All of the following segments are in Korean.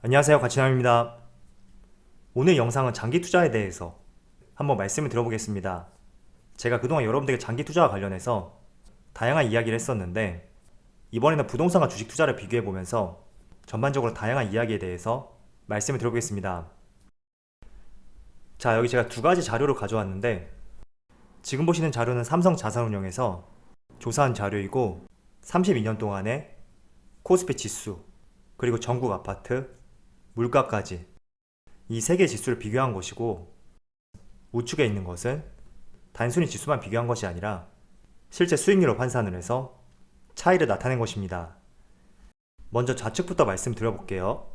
안녕하세요, 가치남입니다. 오늘 영상은 장기 투자에 대해서 한번 말씀을 드려보겠습니다. 제가 그동안 여러분들에게 장기 투자와 관련해서 다양한 이야기를 했었는데, 이번에는 부동산과 주식 투자를 비교해보면서 전반적으로 다양한 이야기에 대해서 말씀을 드려보겠습니다. 자, 여기 제가 두 가지 자료를 가져왔는데, 지금 보시는 자료는 삼성자산운용에서 조사한 자료이고, 32년 동안의 코스피 지수, 그리고 전국 아파트, 물가까지 이 세 개 지수를 비교한 것이고, 우측에 있는 것은 단순히 지수만 비교한 것이 아니라 실제 수익률을 환산을 해서 차이를 나타낸 것입니다. 먼저 좌측부터 말씀드려볼게요.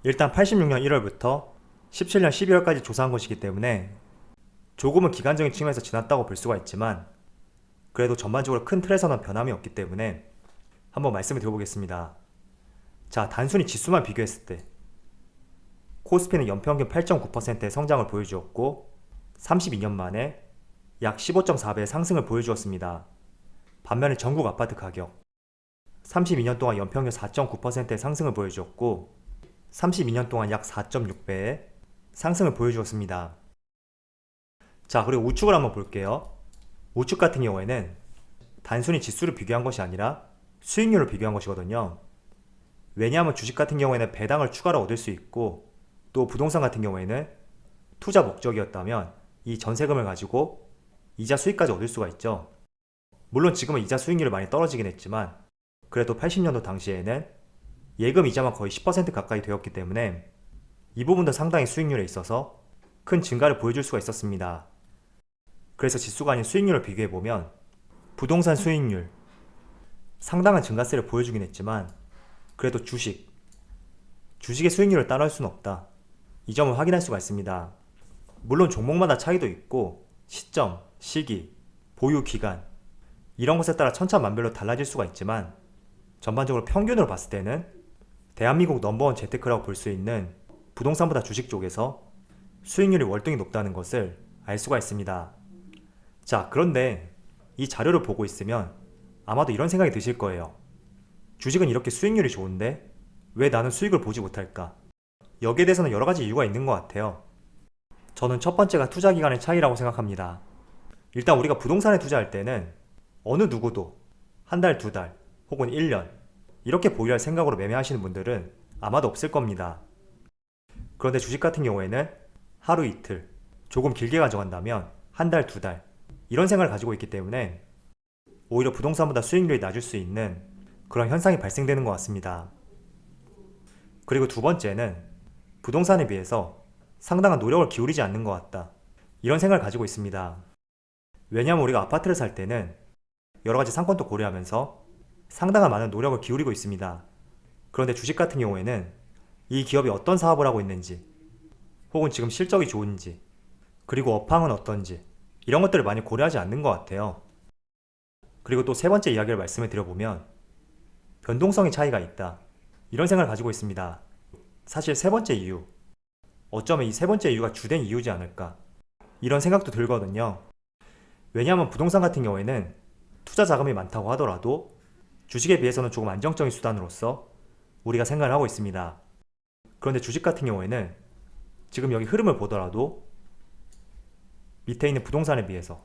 일단 86년 1월부터 17년 12월까지 조사한 것이기 때문에 조금은 기간적인 측면에서 지났다고 볼 수가 있지만, 그래도 전반적으로 큰 틀에서는 변함이 없기 때문에 한번 말씀을 드려보겠습니다. 자, 단순히 지수만 비교했을 때 코스피는 연평균 8.9%의 성장을 보여주었고 32년 만에 약 15.4배의 상승을 보여주었습니다. 반면에 전국 아파트 가격 32년 동안 연평균 4.9%의 상승을 보여주었고 32년 동안 약 4.6배의 상승을 보여주었습니다. 자, 그리고 우측을 한번 볼게요. 우측 같은 경우에는 단순히 지수를 비교한 것이 아니라 수익률을 비교한 것이거든요. 왜냐하면 주식 같은 경우에는 배당을 추가로 얻을 수 있고, 또 부동산 같은 경우에는 투자 목적이었다면 이 전세금을 가지고 이자 수익까지 얻을 수가 있죠. 물론 지금은 이자 수익률이 많이 떨어지긴 했지만, 그래도 80년도 당시에는 예금 이자만 거의 10% 가까이 되었기 때문에 이 부분도 상당히 수익률에 있어서 큰 증가를 보여줄 수가 있었습니다. 그래서 지수가 아닌 수익률을 비교해보면 부동산 수익률 상당한 증가세를 보여주긴 했지만, 그래도 주식의 수익률을 따라할 수는 없다, 이 점을 확인할 수가 있습니다. 물론 종목마다 차이도 있고 시점, 시기, 보유 기간 이런 것에 따라 천차만별로 달라질 수가 있지만, 전반적으로 평균으로 봤을 때는 대한민국 넘버원 재테크라고 볼 수 있는 부동산보다 주식 쪽에서 수익률이 월등히 높다는 것을 알 수가 있습니다. 자, 그런데 이 자료를 보고 있으면 아마도 이런 생각이 드실 거예요. 주식은 이렇게 수익률이 좋은데 왜 나는 수익을 보지 못할까? 여기에 대해서는 여러 가지 이유가 있는 것 같아요. 저는 첫 번째가 투자 기간의 차이라고 생각합니다. 일단 우리가 부동산에 투자할 때는 어느 누구도 한 달, 두 달, 혹은 1년 이렇게 보유할 생각으로 매매하시는 분들은 아마도 없을 겁니다. 그런데 주식 같은 경우에는 하루 이틀, 조금 길게 가져간다면 한 달, 두 달 이런 생각을 가지고 있기 때문에 오히려 부동산보다 수익률이 낮을 수 있는 그런 현상이 발생되는 것 같습니다. 그리고 두 번째는 부동산에 비해서 상당한 노력을 기울이지 않는 것 같다, 이런 생각을 가지고 있습니다. 왜냐하면 우리가 아파트를 살 때는 여러 가지 상권도 고려하면서 상당한 많은 노력을 기울이고 있습니다. 그런데 주식 같은 경우에는 이 기업이 어떤 사업을 하고 있는지, 혹은 지금 실적이 좋은지, 그리고 업황은 어떤지 이런 것들을 많이 고려하지 않는 것 같아요. 그리고 또 세 번째 이야기를 말씀을 드려보면 변동성의 차이가 있다, 이런 생각을 가지고 있습니다. 사실 세 번째 이유, 어쩌면 이 세 번째 이유가 주된 이유지 않을까, 이런 생각도 들거든요. 왜냐하면 부동산 같은 경우에는 투자 자금이 많다고 하더라도 주식에 비해서는 조금 안정적인 수단으로서 우리가 생각을 하고 있습니다. 그런데 주식 같은 경우에는 지금 여기 흐름을 보더라도 밑에 있는 부동산에 비해서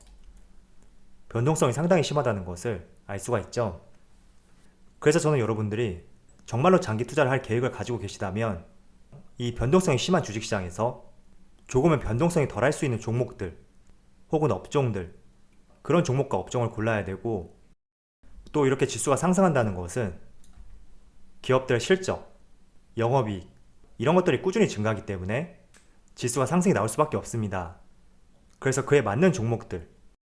변동성이 상당히 심하다는 것을 알 수가 있죠. 그래서 저는 여러분들이 정말로 장기 투자를 할 계획을 가지고 계시다면 이 변동성이 심한 주식시장에서 조금은 변동성이 덜할 수 있는 종목들 혹은 업종들, 그런 종목과 업종을 골라야 되고, 또 이렇게 지수가 상승한다는 것은 기업들의 실적, 영업이익 이런 것들이 꾸준히 증가하기 때문에 지수가 상승이 나올 수밖에 없습니다. 그래서 그에 맞는 종목들,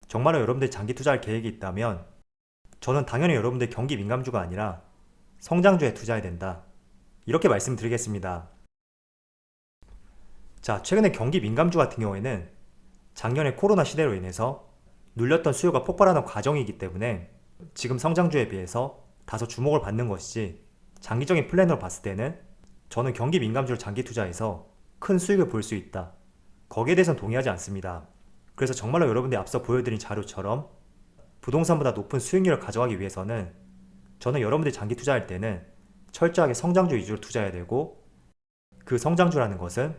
정말로 여러분들이 장기 투자할 계획이 있다면 저는 당연히 여러분들 경기 민감주가 아니라 성장주에 투자해야 된다, 이렇게 말씀드리겠습니다. 자, 최근에 경기 민감주 같은 경우에는 작년에 코로나 시대로 인해서 눌렸던 수요가 폭발하는 과정이기 때문에 지금 성장주에 비해서 다소 주목을 받는 것이지, 장기적인 플랜으로 봤을 때는 저는 경기 민감주를 장기 투자해서 큰 수익을 볼 수 있다, 거기에 대해서는 동의하지 않습니다. 그래서 정말로 여러분들이 앞서 보여드린 자료처럼 부동산보다 높은 수익률을 가져가기 위해서는 저는 여러분들이 장기 투자할 때는 철저하게 성장주 위주로 투자해야 되고, 그 성장주라는 것은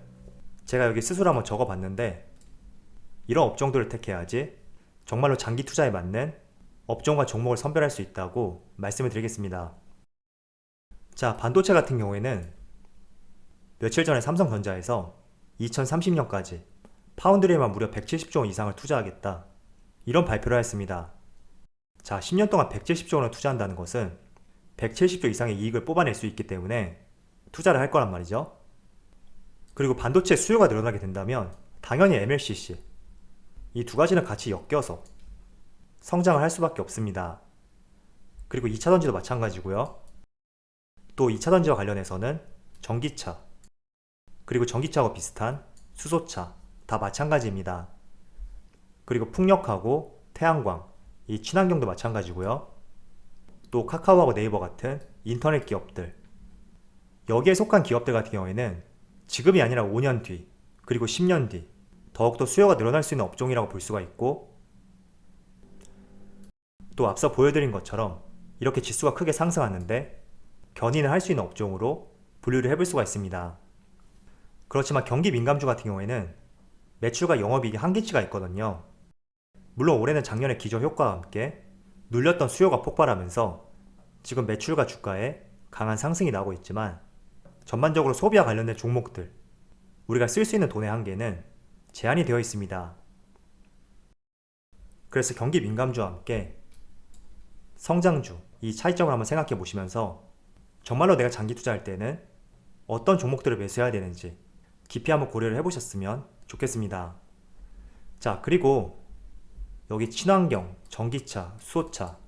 제가 여기 스스로 한번 적어봤는데 이런 업종들을 택해야지 정말로 장기 투자에 맞는 업종과 종목을 선별할 수 있다고 말씀을 드리겠습니다. 자, 반도체 같은 경우에는 며칠 전에 삼성전자에서 2030년까지 파운드리에만 무려 170조 원 이상을 투자하겠다, 이런 발표를 했습니다. 자, 10년 동안 170조 원을 투자한다는 것은 170조 이상의 이익을 뽑아낼 수 있기 때문에 투자를 할 거란 말이죠. 그리고 반도체 수요가 늘어나게 된다면 당연히 MLCC, 이 두 가지는 같이 엮여서 성장을 할 수밖에 없습니다. 그리고 2차전지도 마찬가지고요. 또 2차전지와 관련해서는 전기차, 그리고 전기차와 비슷한 수소차 다 마찬가지입니다. 그리고 풍력하고 태양광, 이 친환경도 마찬가지고요. 또 카카오하고 네이버 같은 인터넷 기업들, 여기에 속한 기업들 같은 경우에는 지금이 아니라 5년 뒤, 그리고 10년 뒤 더욱더 수요가 늘어날 수 있는 업종이라고 볼 수가 있고, 또 앞서 보여드린 것처럼 이렇게 지수가 크게 상승하는데 견인을 할 수 있는 업종으로 분류를 해볼 수가 있습니다. 그렇지만 경기 민감주 같은 경우에는 매출과 영업이익이 한계치가 있거든요. 물론 올해는 작년의 기저 효과와 함께 눌렸던 수요가 폭발하면서 지금 매출과 주가에 강한 상승이 나오고 있지만 전반적으로 소비와 관련된 종목들, 우리가 쓸 수 있는 돈의 한계는 제한이 되어 있습니다. 그래서 경기 민감주와 함께 성장주, 이 차이점을 한번 생각해 보시면서 정말로 내가 장기 투자할 때는 어떤 종목들을 매수해야 되는지 깊이 한번 고려를 해보셨으면 좋겠습니다. 자, 그리고 여기 친환경, 전기차, 수소차,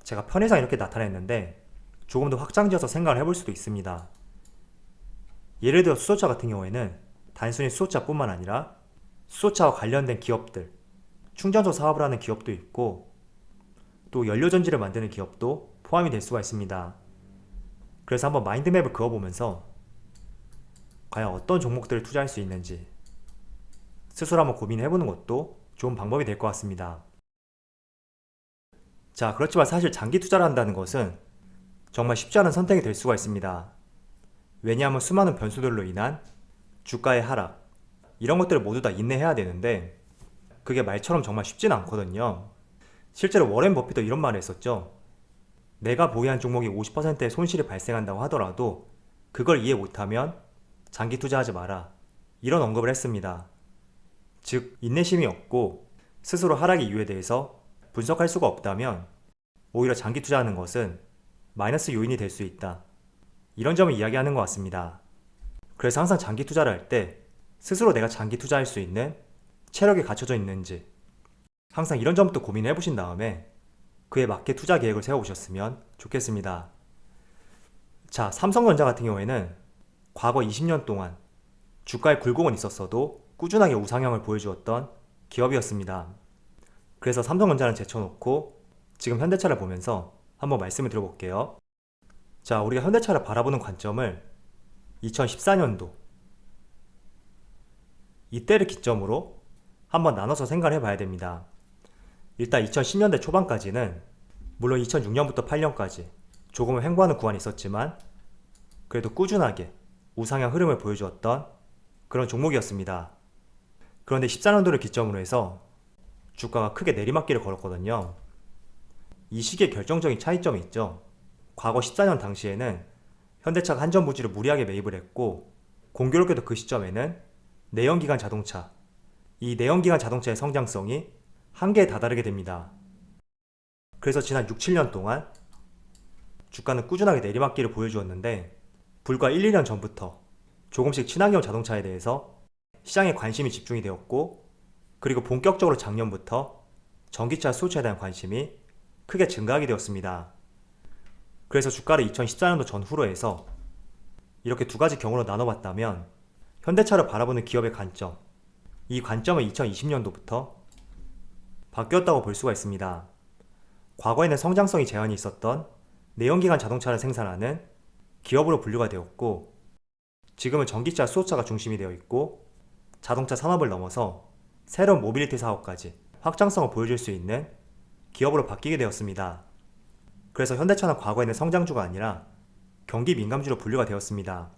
제가 편의상 이렇게 나타냈는데 조금 더 확장지어서 생각을 해볼 수도 있습니다. 예를 들어 수소차 같은 경우에는 단순히 수소차뿐만 아니라 수소차와 관련된 기업들, 충전소 사업을 하는 기업도 있고 또 연료전지를 만드는 기업도 포함이 될 수가 있습니다. 그래서 한번 마인드맵을 그어보면서 과연 어떤 종목들을 투자할 수 있는지 스스로 한번 고민해보는 것도 좋은 방법이 될 것 같습니다. 자, 그렇지만 사실 장기 투자를 한다는 것은 정말 쉽지 않은 선택이 될 수가 있습니다. 왜냐하면 수많은 변수들로 인한 주가의 하락, 이런 것들을 모두 다 인내해야 되는데 그게 말처럼 정말 쉽지는 않거든요. 실제로 워렌 버핏도 이런 말을 했었죠. 내가 보유한 종목이 50%의 손실이 발생한다고 하더라도 그걸 이해 못하면 장기 투자하지 마라, 이런 언급을 했습니다. 즉, 인내심이 없고 스스로 하락의 이유에 대해서 분석할 수가 없다면 오히려 장기 투자하는 것은 마이너스 요인이 될 수 있다, 이런 점을 이야기하는 것 같습니다. 그래서 항상 장기 투자를 할 때 스스로 내가 장기 투자할 수 있는 체력이 갖춰져 있는지 항상 이런 점부터 고민해 보신 다음에 그에 맞게 투자 계획을 세워보셨으면 좋겠습니다. 자, 삼성전자 같은 경우에는 과거 20년 동안 주가에 굴곡은 있었어도 꾸준하게 우상향을 보여주었던 기업이었습니다. 그래서 삼성전자는 제쳐놓고 지금 현대차를 보면서 한번 말씀을 드려볼게요. 자, 우리가 현대차를 바라보는 관점을 2014년도 이때를 기점으로 한번 나눠서 생각을 해봐야 됩니다. 일단 2010년대 초반까지는 물론 2006년부터 8년까지 조금은 횡보하는 구간이 있었지만 그래도 꾸준하게 우상향 흐름을 보여주었던 그런 종목이었습니다. 그런데 14년도를 기점으로 해서 주가가 크게 내리막길을 걸었거든요. 이 시기에 결정적인 차이점이 있죠. 과거 14년 당시에는 현대차가 한전부지를 무리하게 매입을 했고 공교롭게도 그 시점에는 내연기관 자동차, 이 내연기관 자동차의 성장성이 한계에 다다르게 됩니다. 그래서 지난 6, 7년 동안 주가는 꾸준하게 내리막길을 보여주었는데 불과 1, 2년 전부터 조금씩 친환경 자동차에 대해서 시장에 관심이 집중이 되었고 그리고 본격적으로 작년부터 전기차 수요차에 대한 관심이 크게 증가하게 되었습니다. 그래서 주가를 2014년도 전후로 해서 이렇게 두 가지 경우로 나눠봤다면 현대차를 바라보는 기업의 관점, 이 관점은 2020년도부터 바뀌었다고 볼 수가 있습니다. 과거에는 성장성이 제한이 있었던 내연기관 자동차를 생산하는 기업으로 분류가 되었고 지금은 전기차, 수소차가 중심이 되어 있고 자동차 산업을 넘어서 새로운 모빌리티 사업까지 확장성을 보여줄 수 있는 기업으로 바뀌게 되었습니다. 그래서 현대차는 과거에는 성장주가 아니라 경기 민감주로 분류가 되었습니다.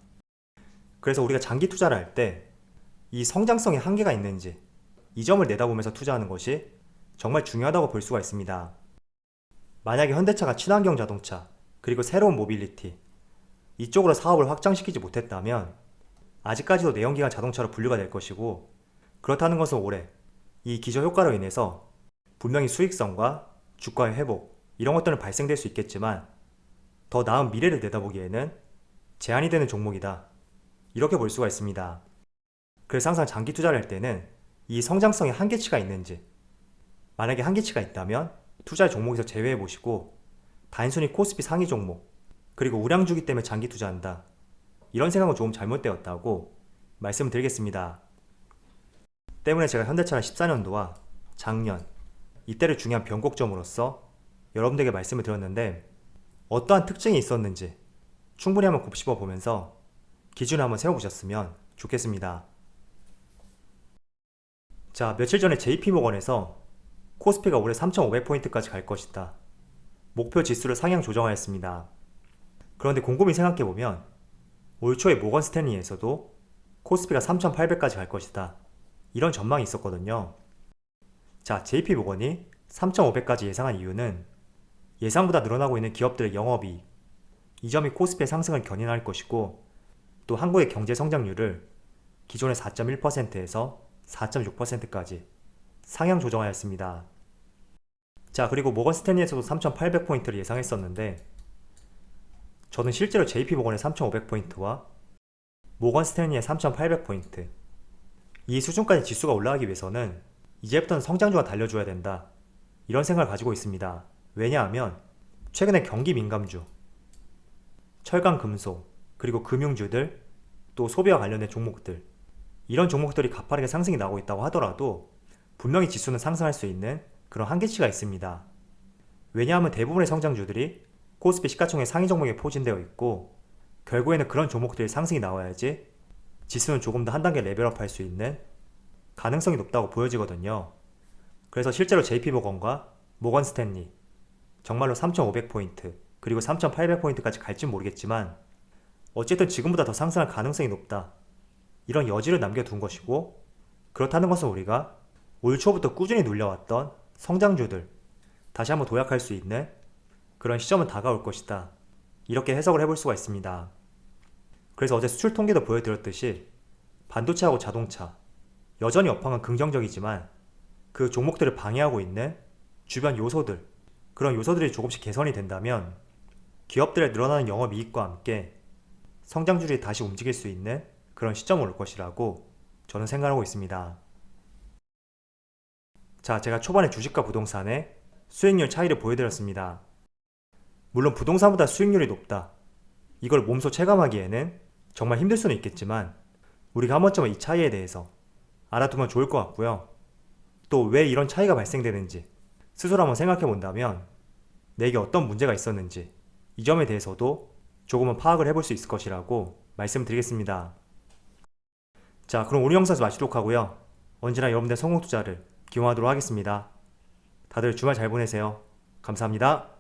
그래서 우리가 장기 투자를 할 때 이 성장성에 한계가 있는지 이 점을 내다보면서 투자하는 것이 정말 중요하다고 볼 수가 있습니다. 만약에 현대차가 친환경 자동차 그리고 새로운 모빌리티 이쪽으로 사업을 확장시키지 못했다면 아직까지도 내연기관 자동차로 분류가 될 것이고, 그렇다는 것은 올해 이 기저효과로 인해서 분명히 수익성과 주가의 회복 이런 것들은 발생될 수 있겠지만 더 나은 미래를 내다보기에는 제한이 되는 종목이다, 이렇게 볼 수가 있습니다. 그래서 항상 장기 투자를 할 때는 이 성장성에 한계치가 있는지, 만약에 한계치가 있다면 투자의 종목에서 제외해 보시고 단순히 코스피 상위 종목 그리고 우량주기 때문에 장기 투자한다, 이런 생각은 조금 잘못되었다고 말씀을 드리겠습니다. 때문에 제가 현대차는 14년도와 작년 이때를 중요한 변곡점으로서 여러분들에게 말씀을 드렸는데, 어떠한 특징이 있었는지 충분히 한번 곱씹어 보면서 기준을 한번 세워보셨으면 좋겠습니다. 자, 며칠 전에 JP모건에서 코스피가 올해 3,500포인트까지 갈 것이다, 목표 지수를 상향 조정하였습니다. 그런데 곰곰이 생각해보면 올 초에 모건 스탠리에서도 코스피가 3,800까지 갈 것이다, 이런 전망이 있었거든요. 자, JP모건이 3,500까지 예상한 이유는 예상보다 늘어나고 있는 기업들의 영업이익, 이 점이 코스피의 상승을 견인할 것이고, 또 한국의 경제 성장률을 기존의 4.1%에서 4.6%까지 상향 조정하였습니다. 자, 그리고 모건 스탠리에서도 3,800포인트를 예상했었는데, 저는 실제로 JP모건의 3,500포인트와 모건 스탠리의 3,800포인트 이 수준까지 지수가 올라가기 위해서는 이제부터는 성장주가 달려줘야 된다, 이런 생각을 가지고 있습니다. 왜냐하면 최근에 경기 민감주, 철강 금속, 그리고 금융주들, 또 소비와 관련된 종목들, 이런 종목들이 가파르게 상승이 나오고 있다고 하더라도 분명히 지수는 상승할 수 있는 그런 한계치가 있습니다. 왜냐하면 대부분의 성장주들이 코스피 시가총액 상위 종목에 포진되어 있고, 결국에는 그런 종목들이 상승이 나와야지 지수는 조금 더 한 단계 레벨업 할 수 있는 가능성이 높다고 보여지거든요. 그래서 실제로 JP모건과 모건 스탠리 정말로 3,500포인트 그리고 3,800포인트까지 갈진 모르겠지만 어쨌든 지금보다 더 상승할 가능성이 높다, 이런 여지를 남겨둔 것이고, 그렇다는 것은 우리가 올 초부터 꾸준히 눌려왔던 성장주들 다시 한번 도약할 수 있는 그런 시점은 다가올 것이다, 이렇게 해석을 해볼 수가 있습니다. 그래서 어제 수출 통계도 보여드렸듯이 반도체하고 자동차 여전히 업황은 긍정적이지만 그 종목들을 방해하고 있는 주변 요소들, 그런 요소들이 조금씩 개선이 된다면 기업들의 늘어나는 영업이익과 함께 성장주들이 다시 움직일 수 있는 그런 시점을 올 것이라고 저는 생각하고 있습니다. 자, 제가 초반에 주식과 부동산의 수익률 차이를 보여드렸습니다. 물론 부동산보다 수익률이 높다, 이걸 몸소 체감하기에는 정말 힘들 수는 있겠지만 우리가 한 번쯤은 이 차이에 대해서 알아두면 좋을 것 같고요. 또 왜 이런 차이가 발생되는지 스스로 한번 생각해 본다면 내게 어떤 문제가 있었는지 이 점에 대해서도 조금은 파악을 해볼 수 있을 것이라고 말씀드리겠습니다. 자, 그럼 오늘 영상에서 마치도록 하고요. 언제나 여러분들의 성공 투자를 기원하도록 하겠습니다. 다들 주말 잘 보내세요. 감사합니다.